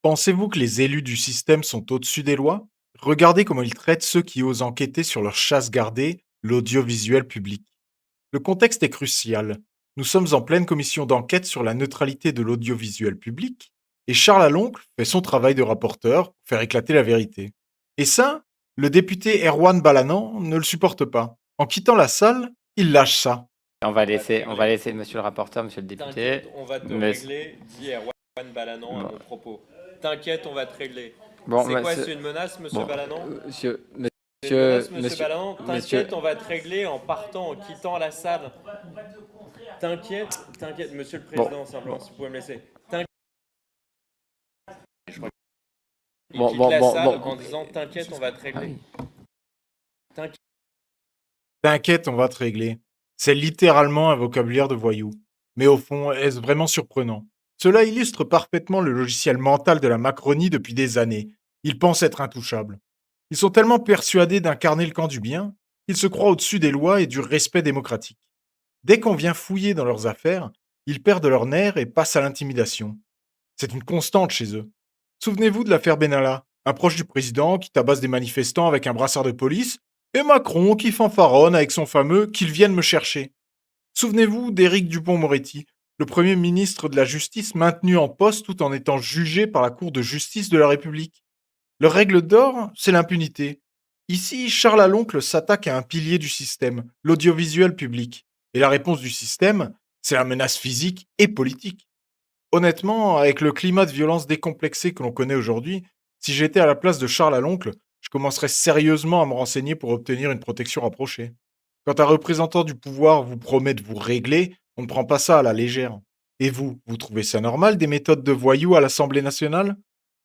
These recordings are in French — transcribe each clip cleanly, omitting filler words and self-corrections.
Pensez-vous que les élus du système sont au-dessus des lois? Regardez comment ils traitent ceux qui osent enquêter sur leur chasse gardée, l'audiovisuel public. Le contexte est crucial. Nous sommes en pleine commission d'enquête sur la neutralité de l'audiovisuel public, et Charles Aloncle fait son travail de rapporteur pour faire éclater la vérité. Et ça, le député Erwan Balanan ne le supporte pas. En quittant la salle, il lâche ça. On va laisser monsieur le rapporteur, monsieur le député. T'inquiète, on va te Mais, régler, dit Erwan Balanan à bon, mon propos. T'inquiète, on va te régler. bon, C'est quoi, monsieur, c'est une menace, monsieur bon, Balanan? monsieur, C'est une monsieur, menace, monsieur monsieur, Balanan? monsieur, T'inquiète, on va te régler en partant, en quittant la salle. T'inquiète, monsieur le bon, président, simplement, bon, si vous pouvez me laisser. T'inquiète, il bon, quitte bon, la bon, salle bon, en disant T'inquiète, on va te ah régler. oui. T'inquiète. T'inquiète, on va te régler. C'est littéralement un vocabulaire de voyou. Mais au fond, est-ce vraiment surprenant? Cela illustre parfaitement le logiciel mental de la Macronie depuis des années. Ils pensent être intouchables. Ils sont tellement persuadés d'incarner le camp du bien qu'ils se croient au-dessus des lois et du respect démocratique. Dès qu'on vient fouiller dans leurs affaires, ils perdent leur nerf et passent à l'intimidation. C'est une constante chez eux. Souvenez-vous de l'affaire Benalla, un proche du président qui tabasse des manifestants avec un brassard de police, et Macron qui fanfaronne avec son fameux qu'ils viennent me chercher. Souvenez-vous d'Éric Dupond-Moretti, le premier ministre de la Justice maintenu en poste tout en étant jugé par la Cour de justice de la République. Leur règle d'or, c'est l'impunité. Ici, Charles Aloncle s'attaque à un pilier du système, l'audiovisuel public. Et la réponse du système, c'est la menace physique et politique. Honnêtement, avec le climat de violence décomplexé que l'on connaît aujourd'hui, si j'étais à la place de Charles Aloncle, je commencerais sérieusement à me renseigner pour obtenir une protection rapprochée. Quand un représentant du pouvoir vous promet de vous régler, on ne prend pas ça à la légère. Et vous trouvez ça normal des méthodes de voyous à l'Assemblée nationale?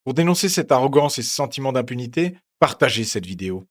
Pour dénoncer cette arrogance et ce sentiment d'impunité, partagez cette vidéo.